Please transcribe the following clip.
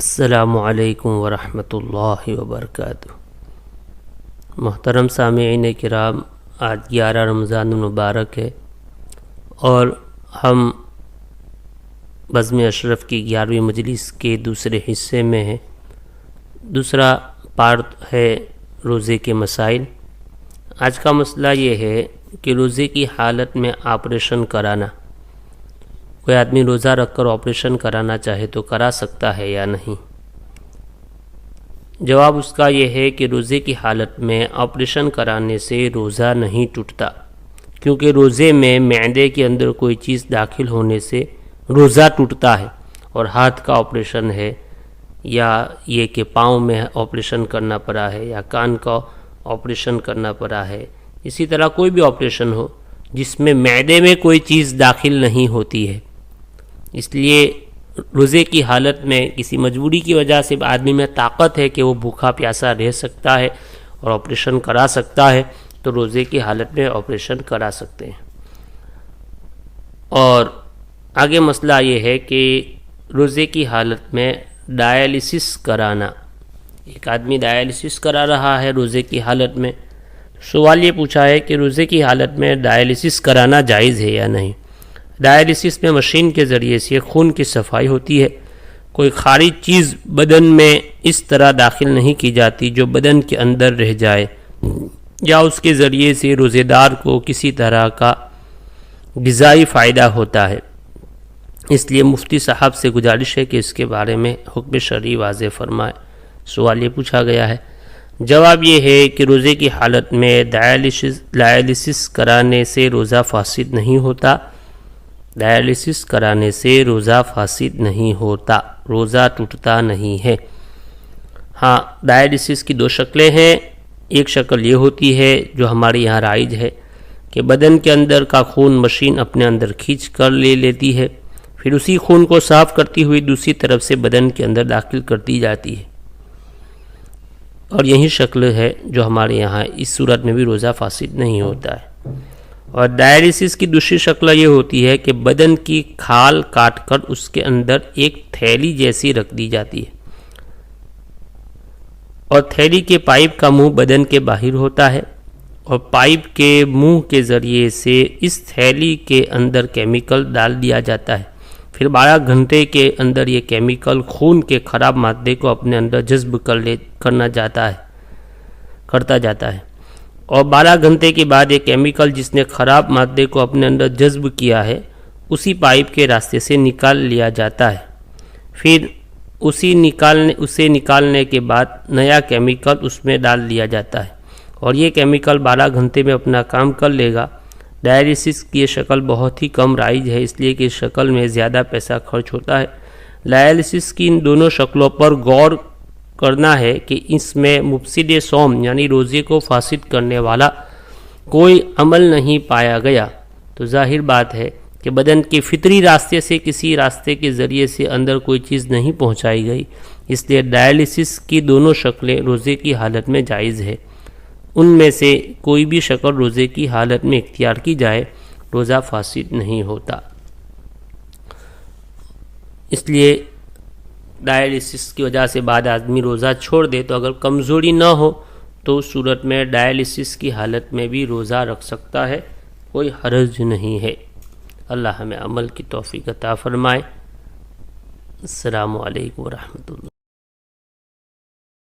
السلام علیکم ورحمۃ اللہ وبرکاتہ۔ محترم سامعین کرام، آج 11 رمضان المبارک ہے اور ہم بزم اشرف کی 11ویں مجلس کے دوسرے حصے میں ہیں۔ دوسرا پارٹ ہے روزے کے مسائل۔ آج کا مسئلہ یہ ہے کہ روزے کی حالت میں آپریشن کرانا، کوئی آدمی روزہ رکھ کر آپریشن کرانا چاہے تو کرا سکتا ہے یا نہیں؟ جواب اس کا یہ ہے کہ روزے کی حالت میں آپریشن کرانے سے روزہ نہیں ٹوٹتا، کیونکہ روزے میں معدے کے اندر کوئی چیز داخل ہونے سے روزہ ٹوٹتا ہے، اور ہاتھ کا آپریشن ہے یا یہ کہ پاؤں میں آپریشن کرنا پڑا ہے یا کان کا آپریشن کرنا پڑا ہے، اسی طرح کوئی بھی آپریشن ہو جس میں معدے میں کوئی چیز داخل نہیں ہوتی ہے، اس لیے روزے کی حالت میں کسی مجبوری کی وجہ سے آدمی میں طاقت ہے کہ وہ بھوکا پیاسا رہ سکتا ہے اور آپریشن کرا سکتا ہے، تو روزے کی حالت میں آپریشن کرا سکتے ہیں۔ اور آگے مسئلہ یہ ہے کہ روزے کی حالت میں ڈائلیسس کرانا، ایک آدمی ڈائلیسس کرا رہا ہے روزے کی حالت میں، سوال یہ پوچھا ہے کہ روزے کی حالت میں ڈائلیسس کرانا جائز ہے یا نہیں؟ ڈائلیسس میں مشین کے ذریعے سے خون کی صفائی ہوتی ہے، کوئی خارج چیز بدن میں اس طرح داخل نہیں کی جاتی جو بدن کے اندر رہ جائے یا اس کے ذریعے سے روزے دار کو کسی طرح کا غذائی فائدہ ہوتا ہے، اس لیے مفتی صاحب سے گزارش ہے کہ اس کے بارے میں حکم شرعی واضح فرمائے۔ سوال یہ پوچھا گیا ہے، جواب یہ ہے کہ روزے کی حالت میں ڈائلیسس کرانے سے روزہ فاسد نہیں ہوتا، ڈائلیسس کرانے سے روزہ فاسد نہیں ہوتا، روزہ ٹوٹتا نہیں ہے۔ ہاں، ڈائلیسس کی دو شکلیں ہیں۔ ایک شکل یہ ہوتی ہے جو ہمارے یہاں رائج ہے کہ بدن کے اندر کا خون مشین اپنے اندر کھینچ کر لے لیتی ہے، پھر اسی خون کو صاف کرتی ہوئی دوسری طرف سے بدن کے اندر داخل کرتی جاتی ہے، اور یہی شکل ہے جو ہمارے یہاں اس صورت میں بھی روزہ فاسد نہیں ہوتا ہے۔ اور ڈائلیسس کی دوسری شکل یہ ہوتی ہے کہ بدن کی کھال کاٹ کر اس کے اندر ایک تھیلی جیسی رکھ دی جاتی ہے، اور تھیلی کے پائپ کا منہ بدن کے باہر ہوتا ہے، اور پائپ کے منہ کے ذریعے سے اس تھیلی کے اندر کیمیکل ڈال دیا جاتا ہے، پھر 12 گھنٹے کے اندر یہ کیمیکل خون کے خراب مادے کو اپنے اندر جذب کرتا جاتا ہے، اور 12 گھنٹے کے بعد یہ کیمیکل جس نے خراب مادے کو اپنے اندر جذب کیا ہے اسی پائپ کے راستے سے نکال لیا جاتا ہے، پھر اسے نکالنے کے بعد نیا کیمیکل اس میں ڈال دیا جاتا ہے، اور یہ کیمیکل 12 گھنٹے میں اپنا کام کر لے گا۔ ڈائلیسس کی یہ شکل بہت ہی کم رائج ہے، اس لیے کہ اس شکل میں زیادہ پیسہ خرچ ہوتا ہے۔ ڈائلیسس کی ان دونوں شکلوں پر غور کرنا ہے کہ اس میں مفسد صوم یعنی روزے کو فاسد کرنے والا کوئی عمل نہیں پایا گیا، تو ظاہر بات ہے کہ بدن کے فطری راستے سے کسی راستے کے ذریعے سے اندر کوئی چیز نہیں پہنچائی گئی، اس لیے ڈائلیسس کی دونوں شکلیں روزے کی حالت میں جائز ہے۔ ان میں سے کوئی بھی شکل روزے کی حالت میں اختیار کی جائے روزہ فاسد نہیں ہوتا۔ اس لیے ڈائلیسس کی وجہ سے بعد آدمی روزہ چھوڑ دے تو اگر کمزوری نہ ہو تو اس صورت میں ڈائلیسس کی حالت میں بھی روزہ رکھ سکتا ہے، کوئی حرج نہیں ہے۔ اللہ ہمیں عمل کی توفیق عطا فرمائے۔ السلام علیکم ورحمۃ اللہ۔